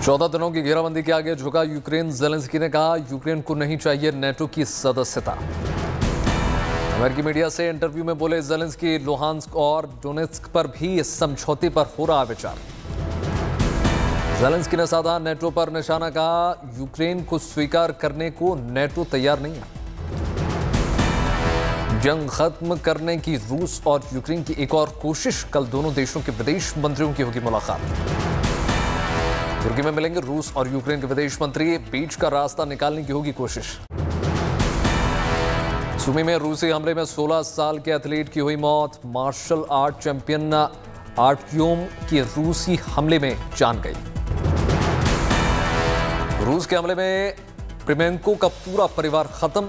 14 दिनों की घेराबंदी के आगे झुका यूक्रेन। ज़ेलेंस्की ने कहा यूक्रेन को नहीं चाहिए नेटो की सदस्यता। अमेरिकी मीडिया से इंटरव्यू में बोले ज़ेलेंस्की, लुहांस्क और डोनेत्स्क पर भी इस समझौते पर हो रहा विचार। ज़ेलेंस्की ने साधा नेटो पर निशाना, कहा यूक्रेन को स्वीकार करने को नेटो तैयार नहीं है। जंग खत्म करने की रूस और यूक्रेन की एक और कोशिश। कल दोनों देशों के विदेश मंत्रियों की होगी मुलाकात। तुर्की में मिलेंगे रूस और यूक्रेन के विदेश मंत्री, बीच का रास्ता निकालने की होगी कोशिश। सुमी में रूसी हमले में 16 साल के एथलीट की हुई मौत। मार्शल आर्ट चैंपियन आर्ट्योम की रूसी हमले में जान गई। रूस के हमले में प्रिमेंको का पूरा परिवार खत्म।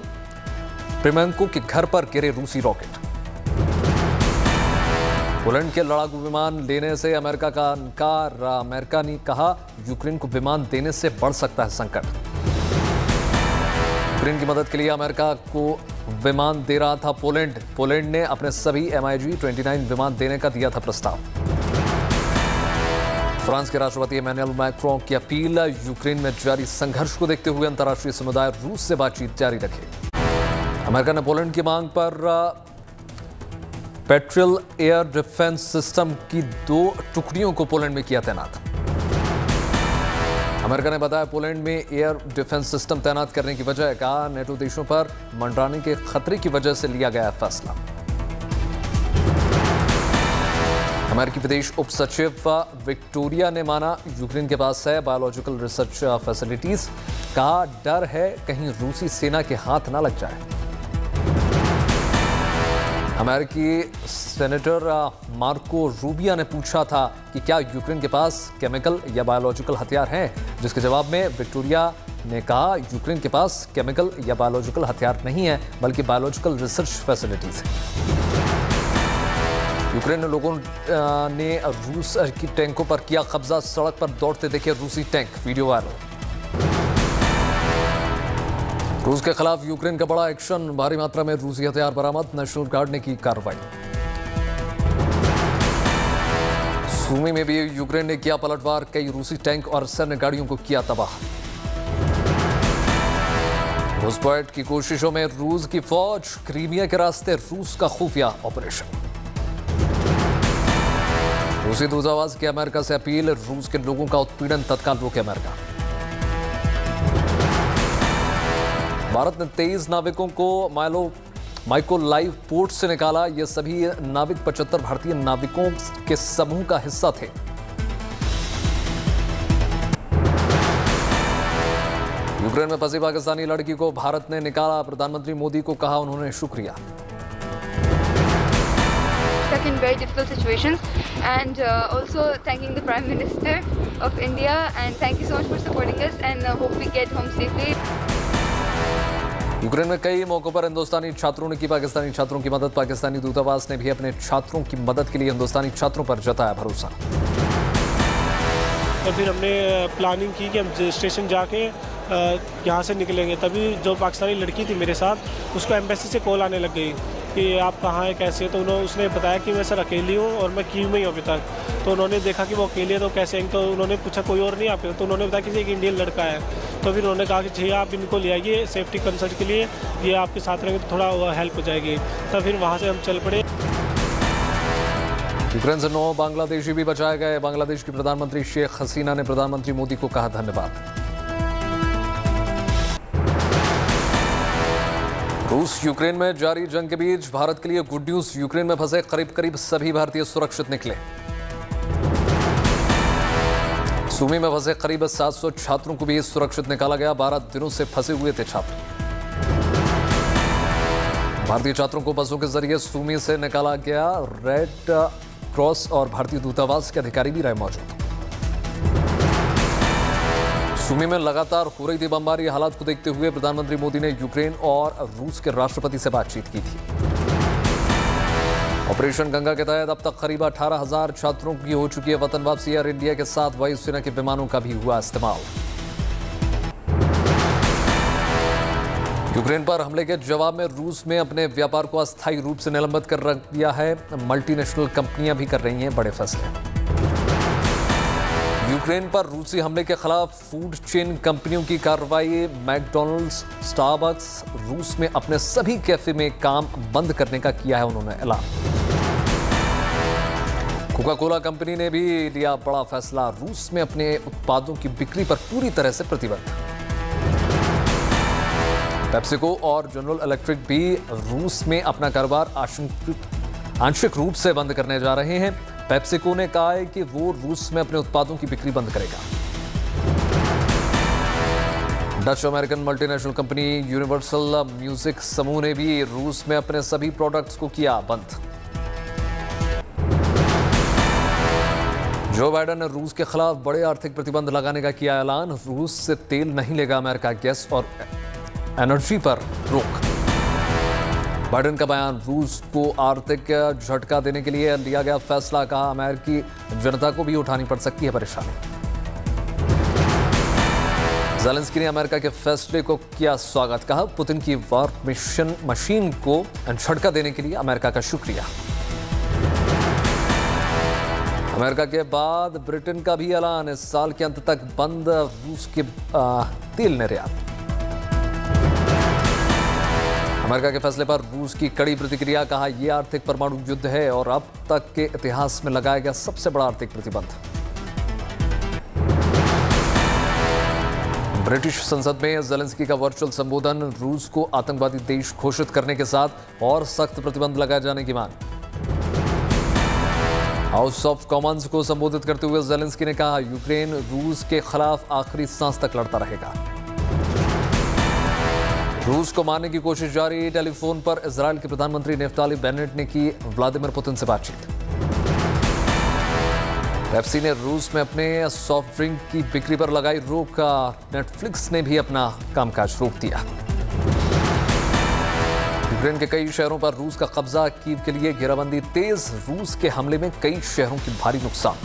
प्रिमेंको के घर पर गिरे रूसी रॉकेट। पोलैंड के लड़ाकू विमान लेने से अमेरिका का इनकार। अमेरिका ने कहा यूक्रेन को विमान देने से बढ़ सकता है संकट। यूक्रेन की मदद के लिए अमेरिका को विमान दे रहा था पोलैंड। पोलैंड ने अपने सभी MiG-29 विमान देने का दिया था प्रस्ताव। फ्रांस के राष्ट्रपति इमैनुअल मैक्रों की अपील। यूक्रेन में जारी संघर्ष को देखते हुए अंतर्राष्ट्रीय समुदाय रूस से बातचीत जारी रखे। अमेरिका ने पोलैंड की मांग पर पेट्रियल एयर डिफेंस सिस्टम की 2 टुकड़ियों को पोलैंड में किया तैनात। अमेरिका ने बताया पोलैंड में एयर डिफेंस सिस्टम तैनात करने की वजह, कहा नेटो देशों पर मंडराने के खतरे की वजह से लिया गया फैसला। अमेरिकी विदेश उप सचिव विक्टोरिया ने माना यूक्रेन के पास है बायोलॉजिकल रिसर्च फैसिलिटीज। कहा डर है कहीं रूसी सेना के हाथ ना लग जाए। अमेरिकी सेनेटर मार्को रूबिया ने पूछा था कि क्या यूक्रेन के पास केमिकल या बायोलॉजिकल हथियार हैं, जिसके जवाब में विक्टोरिया ने कहा यूक्रेन के पास केमिकल या बायोलॉजिकल हथियार नहीं है, बल्कि बायोलॉजिकल रिसर्च फैसिलिटीज हैं। यूक्रेन ने लोगों ने रूस की टैंकों पर किया कब्जा। सड़क पर दौड़ते देखे रूसी टैंक, वीडियो वायरल। रूस के खिलाफ यूक्रेन का बड़ा एक्शन। भारी मात्रा में रूसी हथियार बरामद। नेशनल गार्ड ने की कार्रवाई। सुमी में भी यूक्रेन ने किया पलटवार। कई रूसी टैंक और सैन्य गाड़ियों को किया तबाह। घुसपैठ की कोशिशों में रूस की फौज। क्रीमिया के रास्ते रूस का खुफिया ऑपरेशन। रूसी दूतावास की अमेरिका से अपील। रूस के लोगों का उत्पीड़न तत्काल रोके अमेरिका। भारत ने 23 नाविकों को माइकोलाइव पोर्ट से निकाला। ये सभी नाविक 75 भारतीय नाविकों के समूह का हिस्सा थे। यूक्रेन में फंसी पाकिस्तानी लड़की को भारत ने निकाला। प्रधानमंत्री मोदी को कहा उन्होंने शुक्रिया। Stuck in very difficult situations, and also thanking the Prime Minister of India, and thank you so much for supporting us, and hope we get home safely. Ukraine में कई मौकों पर हिंदुस्तानी छात्रों ने की पाकिस्तानी छात्रों की मदद। पाकिस्तानी दूतावास ने भी अपने छात्रों की मदद के लिए हिंदुस्तानी छात्रों पर जताया भरोसा। और फिर हमने प्लानिंग की कि हम स्टेशन जाके यहाँ से निकलेंगे। तभी जो पाकिस्तानी लड़की थी मेरे साथ, उसको एम्बेसी से कॉल आने लग गई कि आप कहाँ हैं, कैसे हैं। तो उसने बताया कि मैं सर अकेली हूँ और मैं कीव में ही हूँ अभी तक। तो उन्होंने देखा कि वो अकेली है तो कैसे हैं। तो उन्होंने पूछा कोई और नहीं आपके, तो उन्होंने बताया कि एक इंडियन लड़का है। तो फिर उन्होंने कहा कि जी आप इनको ले आइए सेफ्टी कंसर्ट के लिए, ये आपके साथ रहेंगे तो थोड़ा हेल्प हो जाएगी। तब फिर वहाँ से हम चल पड़े। यूक्रेन से 9 बांग्लादेशी भी बचाए गए। बांग्लादेश की प्रधानमंत्री शेख हसीना ने प्रधानमंत्री मोदी को कहा धन्यवाद। रूस यूक्रेन में जारी जंग के बीच भारत के लिए गुड न्यूज। यूक्रेन में फंसे करीब सभी भारतीय सुरक्षित निकले। सुमी में फंसे करीब 700 छात्रों को भी सुरक्षित निकाला गया। 12 दिनों से फंसे हुए थे छात्र। भारतीय छात्रों को बसों के जरिए सुमी से निकाला गया। रेड क्रॉस और भारतीय दूतावास के अधिकारी भी रहे मौजूद। सुमी में लगातार हो रही थी बमबारी। हालात को देखते हुए प्रधानमंत्री मोदी ने यूक्रेन और रूस के राष्ट्रपति से बातचीत की थी। ऑपरेशन गंगा के तहत अब तक करीब 18,000 छात्रों की हो चुकी है वतन वापसी। एयर इंडिया के साथ वायुसेना के विमानों का भी हुआ इस्तेमाल। यूक्रेन पर हमले के जवाब में रूस में अपने व्यापार को अस्थायी रूप से निलंबित कर रख दिया है। मल्टीनेशनल कंपनियां भी कर रही हैं बड़े फैसले। यूक्रेन पर रूसी हमले के खिलाफ फूड चेन कंपनियों की कार्रवाई। मैकडॉनल्ड्स, स्टारबक्स रूस में अपने सभी कैफे में काम बंद करने का किया है उन्होंने ऐलान। कोका कोला कंपनी ने भी लिया बड़ा फैसला, रूस में अपने उत्पादों की बिक्री पर पूरी तरह से प्रतिबंध। पेप्सिको और जनरल इलेक्ट्रिक भी रूस में अपना कारोबार आंशिक रूप से बंद करने जा रहे हैं। पेप्सिको ने कहा है कि वो रूस में अपने उत्पादों की बिक्री बंद करेगा। Dutch American multinational company universal music समूह ने भी रूस में अपने सभी प्रोडक्ट्स को किया बंद। जो बाइडेन ने रूस के खिलाफ बड़े आर्थिक प्रतिबंध लगाने का किया ऐलान। रूस से तेल नहीं लेगा अमेरिका, गैस और एनर्जी पर रोक। बाइडेन का बयान, रूस को आर्थिक झटका देने के लिए लिया गया फैसला। कहा, अमेरिकी जनता को भी उठानी पड़ सकती है परेशानी। ज़ेलेंस्की ने अमेरिका के फैसले को किया स्वागत। कहा, पुतिन की वार मशीन को झटका देने के लिए अमेरिका का शुक्रिया। अमेरिका के बाद ब्रिटेन का भी ऐलान, इस साल के अंत तक बंद रूस के तेल निर्यात। अमेरिका के फैसले पर रूस की कड़ी प्रतिक्रिया। कहा, यह आर्थिक परमाणु युद्ध है और अब तक के इतिहास में लगाया गया सबसे बड़ा आर्थिक प्रतिबंध। ब्रिटिश संसद में ज़ेलेंस्की का वर्चुअल संबोधन। रूस को आतंकवादी देश घोषित करने के साथ और सख्त प्रतिबंध लगाए जाने की मांग। हाउस ऑफ कॉमन्स को संबोधित करते हुए ज़ेलेंस्की ने कहा, यूक्रेन रूस के खिलाफ आखिरी सांस तक लड़ता रहेगा। रूस को मारने की कोशिश जारी। टेलीफोन पर इजराइल के प्रधानमंत्री नेफ्ताली बेनेट ने की व्लादिमीर पुतिन से बातचीत। पेप्सी ने रूस में अपने सॉफ्ट ड्रिंक की बिक्री पर लगाई रोक। नेटफ्लिक्स ने भी अपना कामकाज रोक दिया। यूक्रेन के कई शहरों पर रूस का कब्जा। कीव के लिए घेराबंदी तेज। रूस के हमले में कई शहरों की भारी नुकसान।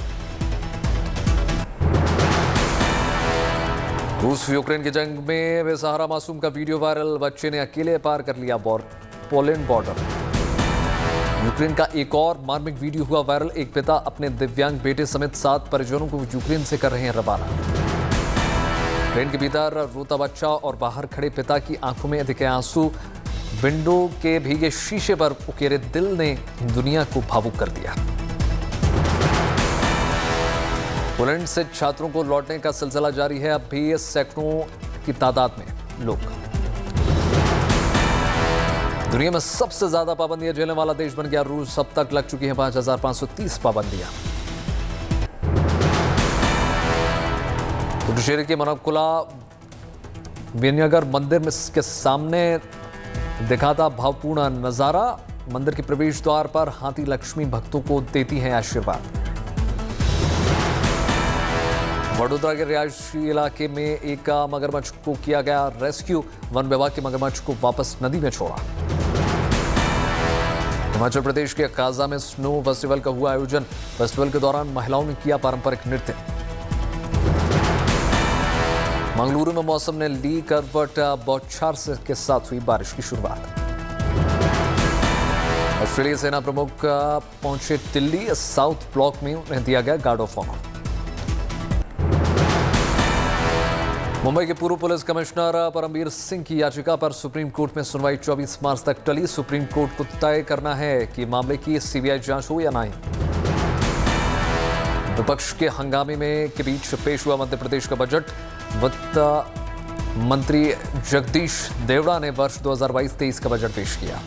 रूस यूक्रेन की जंग में बेसहारा मासूम का वीडियो वायरल। बच्चे ने अकेले पार कर लिया पोलैंड बॉर्डर। यूक्रेन का एक और मार्मिक वीडियो हुआ वायरल। एक पिता अपने दिव्यांग बेटे समेत 7 परिजनों को यूक्रेन से कर रहे हैं रवाना। ट्रेन के भीतर रोता बच्चा और बाहर खड़े पिता की आंखों में दिखे आंसू। विंडो के भीगे शीशे पर उकेरे दिल ने दुनिया को भावुक कर दिया। पोलैंड से छात्रों को लौटने का सिलसिला जारी है। अब भी सैकड़ों की तादाद में लोग। दुनिया में सबसे ज्यादा पाबंदियां झेलने वाला देश बन गया रूस। अब तक लग चुकी हैं 5530 पाबंदियां। पुडुचेरी के मनकुला विनयगर मंदिर के सामने दिखा था भावपूर्ण नजारा। मंदिर के प्रवेश द्वार पर हाथी लक्ष्मी भक्तों को देती हैं आशीर्वाद। वडोदरा के रिहायशी इलाके में एक मगरमच्छ को किया गया रेस्क्यू। वन विभाग के मगरमच्छ को वापस नदी में छोड़ा। हिमाचल प्रदेश के काजा में स्नो फेस्टिवल का हुआ आयोजन। फेस्टिवल के दौरान महिलाओं ने किया पारंपरिक नृत्य। मंगलुरु में मौसम ने ली करवट। बौछार के साथ हुई बारिश की शुरुआत। ऑस्ट्रेलिया सेना प्रमुख पहुंचे दिल्ली। साउथ ब्लॉक में उन्हें दिया गया गार्ड ऑफ ऑनर। मुंबई के पूर्व पुलिस कमिश्नर परमवीर सिंह की याचिका पर सुप्रीम कोर्ट में सुनवाई 24 मार्च तक टली। सुप्रीम कोर्ट को तय करना है कि मामले की सीबीआई जांच हो या नहीं। विपक्ष के हंगामे के बीच पेश हुआ मध्य प्रदेश का बजट। वित्त मंत्री जगदीश देवड़ा ने वर्ष 2022-23 का बजट पेश किया।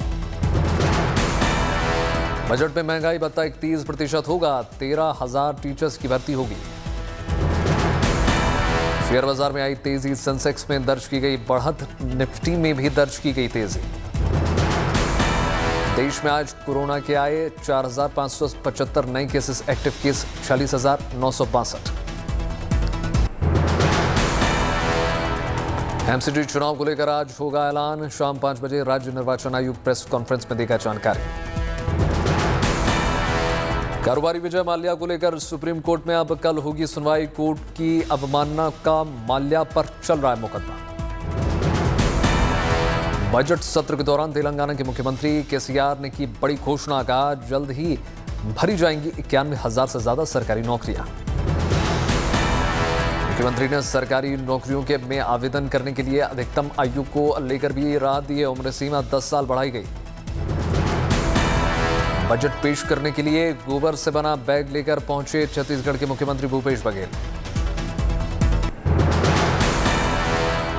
बजट में महंगाई भत्ता 31% होगा। 13,000 टीचर्स की भर्ती होगी। शेयर बाजार में आई तेजी। सेंसेक्स में दर्ज की गई बढ़त। निफ्टी में भी दर्ज की गई तेजी। देश में आज कोरोना के आए 4,575 नए केसेस। Active case 46,962। एमसीडी चुनाव को लेकर आज होगा ऐलान। शाम 5 बजे राज्य निर्वाचन आयोग प्रेस कॉन्फ्रेंस में देगा जानकारी। कारोबारी विजय माल्या को लेकर सुप्रीम कोर्ट में अब कल होगी सुनवाई। कोर्ट की अवमानना का माल्या पर चल रहा है मुकदमा। बजट सत्र के दौरान तेलंगाना के मुख्यमंत्री केसीआर ने की बड़ी घोषणा। कहा, जल्द ही भरी जाएंगी 91,000 से ज्यादा सरकारी नौकरियां। मुख्यमंत्री ने सरकारी नौकरियों के में आवेदन करने के लिए अधिकतम आयु को लेकर भी राहत दी है। उम्र सीमा 10 साल बढ़ाई गई। बजट पेश करने के लिए गोबर से बना बैग लेकर पहुंचे छत्तीसगढ़ के मुख्यमंत्री भूपेश बघेल।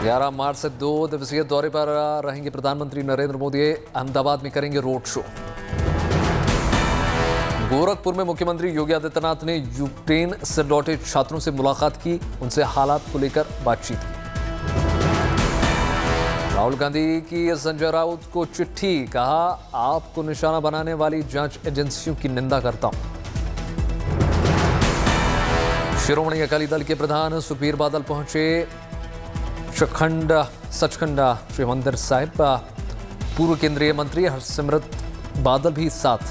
11 मार्च से 2 दिवसीय दौरे पर रहेंगे प्रधानमंत्री नरेंद्र मोदी। अहमदाबाद में करेंगे रोड शो। गोरखपुर में मुख्यमंत्री योगी आदित्यनाथ ने यूक्रेन से लौटे छात्रों से मुलाकात की, उनसे हालात को लेकर बातचीत की। राहुल गांधी की संजय राउत को चिट्ठी, कहा आपको निशाना बनाने वाली जांच एजेंसियों की निंदा करता हूं। शिरोमणि अकाली दल के प्रधान सुखबीर बादल पहुंचे सचखंड श्री मंदिर साहिब। पूर्व केंद्रीय मंत्री हरसिमरत बादल भी साथ।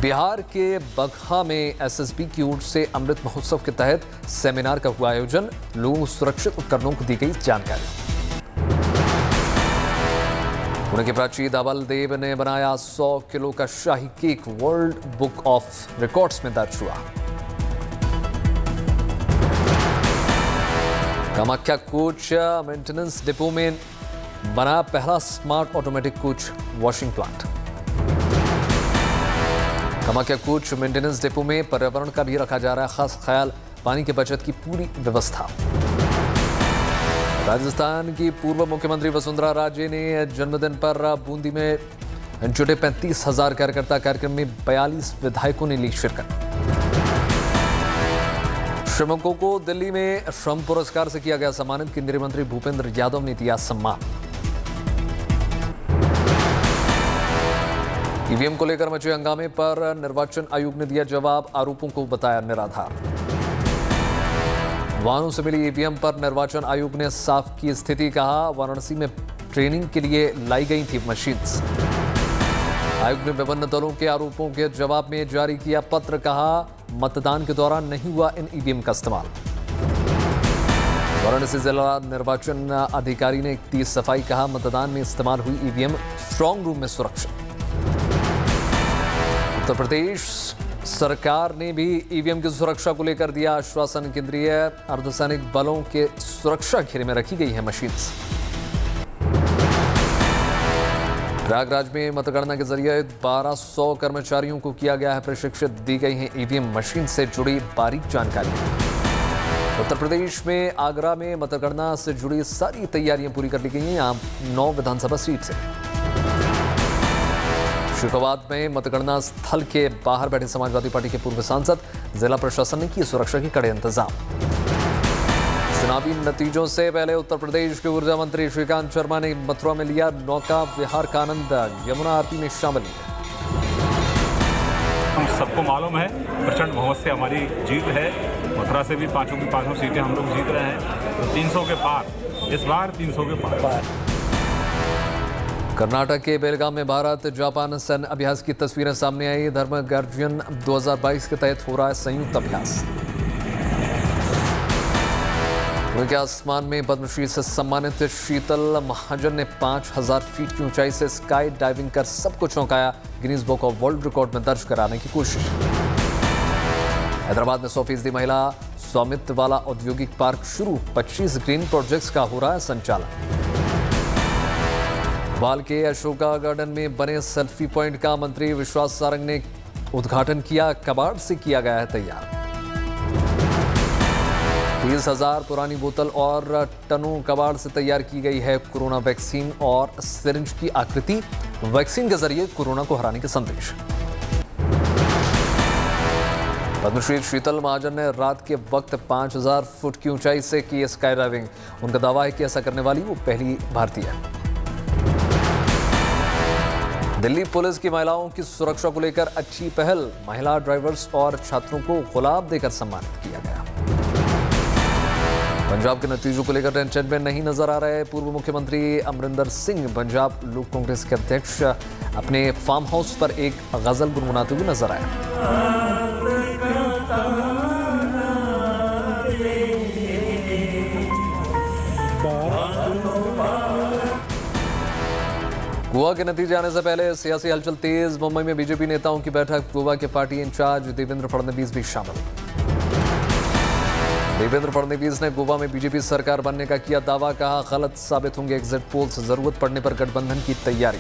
बिहार के बगहा में एसएसबी की ओर से अमृत महोत्सव के तहत सेमिनार का हुआ आयोजन। लोगों को सुरक्षित उपकरणों को दी गई जानकारी। पुणे के प्राची धवल देव ने बनाया 100 किलो का शाही cake, world book of records में दर्ज हुआ। कामाख्या कोच मेंटेनेंस डिपो में बना पहला smart automatic coach washing plant. Kamakhya coach maintenance depot में पर्यावरण का भी रखा जा रहा है खास ख्याल। पानी के बचत की पूरी व्यवस्था। राजस्थान की पूर्व मुख्यमंत्री वसुंधरा राजे ने जन्मदिन पर बूंदी में जुटे 35,000 कार्यकर्ता। कार्यक्रम में 42 विधायकों ने ली शिरकत। श्रमिकों को दिल्ली में श्रम पुरस्कार से किया गया सम्मानित। केंद्रीय मंत्री भूपेंद्र यादव ने दिया सम्मान। ईवीएम को लेकर मचे हंगामे पर निर्वाचन आयोग ने दिया जवाब, आरोपों को बताया निराधार। वाहनों से मिली ईवीएम पर निर्वाचन आयोग ने साफ की स्थिति, कहा वाराणसी में ट्रेनिंग के लिए लाई गई थी मशीन्स। आयोग ने विभिन्न दलों के आरोपों के जवाब में जारी किया पत्र, कहा मतदान के दौरान नहीं हुआ इन ईवीएम का इस्तेमाल। वाराणसी जिला निर्वाचन अधिकारी ने की सफाई, कहा मतदान में इस्तेमाल हुई ईवीएम स्ट्रांग रूम में सुरक्षित। उत्तर प्रदेश सरकार ने भी ईवीएम की सुरक्षा को लेकर दिया आश्वासन। केंद्रीय अर्धसैनिक बलों के सुरक्षा घेरे में रखी गई है मशीन्स। प्रयागराज में मतगणना के जरिए 1200 कर्मचारियों को किया गया है प्रशिक्षित। दी गई है ईवीएम मशीन से जुड़ी बारीक जानकारी। उत्तर प्रदेश में आगरा में मतगणना से जुड़ी सारी तैयारियां पूरी कर ली गई हैं। यहाँ 9 विधानसभा सीट से। शिकोहाबाद में मतगणना स्थल के बाहर बैठे समाजवादी पार्टी के पूर्व सांसद। जिला प्रशासन ने की सुरक्षा के कड़े इंतजाम। चुनावी नतीजों से पहले उत्तर प्रदेश के ऊर्जा मंत्री श्रीकांत शर्मा ने मथुरा में लिया नौका विहार का आनंद। यमुना आरती में शामिल हुए। हम सबको मालूम है प्रचंड बहुमत से हमारी जीत है। मथुरा से भी 5 की 5 सीटें हम लोग जीत रहे हैं। तो 300 के पार, इस बार 300 के पार। कर्नाटक के बेलगाम में भारत जापान सैन्य अभ्यास की तस्वीरें सामने आई। धर्म गर्जन 2022 के तहत हो रहा है संयुक्त अभ्यास। पुणे के आसमान में पद्मश्री से सम्मानित शीतल महाजन ने 5000 फीट की ऊंचाई से स्काई डाइविंग कर सबको चौंकाया। Guinness book of world record में दर्ज कराने की कोशिश। हैदराबाद में 100% महिला स्वामित्व वाला औद्योगिक पार्क शुरू। 25 ग्रीन प्रोजेक्ट्स का हो रहा है संचालन। भोपाल के अशोका गार्डन में बने सेल्फी पॉइंट का मंत्री विश्वास सारंग ने उद्घाटन किया। कबाड़ से किया गया है तैयार। 30,000 पुरानी बोतल और टनों कबाड़ से तैयार की गई है कोरोना वैक्सीन और सिरिंज की आकृति। वैक्सीन के जरिए कोरोना को हराने के संदेश। पद्मश्री शीतल महाजन ने रात के वक्त 5000 फुट की ऊंचाई से की स्काई डाइविंग। उनका दावा है कि ऐसा करने वाली वो पहली भारतीय है। दिल्ली पुलिस की महिलाओं की सुरक्षा को लेकर अच्छी पहल। महिला ड्राइवर्स और छात्रों को गुलाब देकर सम्मानित किया गया। पंजाब के नतीजों को लेकर टेंशन में नहीं नजर आ रहे पूर्व मुख्यमंत्री अमरिंदर सिंह। पंजाब लोक कांग्रेस के अध्यक्ष अपने फार्म हाउस पर एक गजल गुनगुनाते हुए नजर आए। गोवा के नतीजे आने से पहले सियासी हलचल तेज। मुंबई में बीजेपी नेताओं की बैठक। गोवा के पार्टी इंचार्ज देवेंद्र फडणवीस भी शामिल। देवेंद्र फडणवीस ने गोवा में बीजेपी सरकार बनने का किया दावा, कहा गलत साबित होंगे एग्जिट पोल्स, जरूरत पड़ने पर गठबंधन की तैयारी।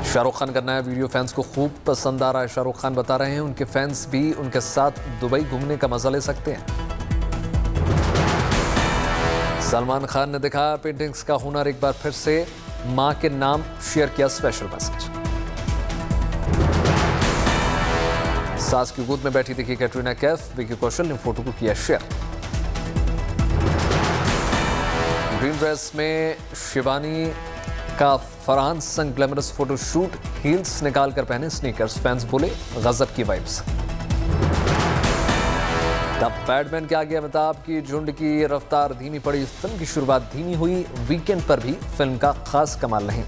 शाहरुख खान का नया वीडियो फैंस को खूब पसंद आ रहा है। शाहरुख खान बता रहे हैं उनके फैंस भी उनके साथ दुबई घूमने का मजा ले सकते हैं। सलमान खान ने दिखाया पेंटिंग्स का हुनर, एक बार फिर से मां के नाम शेयर किया स्पेशल मैसेज। सास की गोद में बैठी दिखी कैटरीना कैफ, विकी कौशल ने फोटो को किया शेयर। ग्रीन ड्रेस में शिवानी का फरहान संग ग्लैमरस फोटोशूट, हील्स निकालकर पहने स्नीकर्स, फैंस बोले गजब की वाइब्स। द पैडमैन के आगे अमिताभ की झुंड की रफ्तार धीमी पड़ी, फिल्म की शुरुआत धीमी हुई, वीकेंड पर भी फिल्म का खास कमाल नहीं।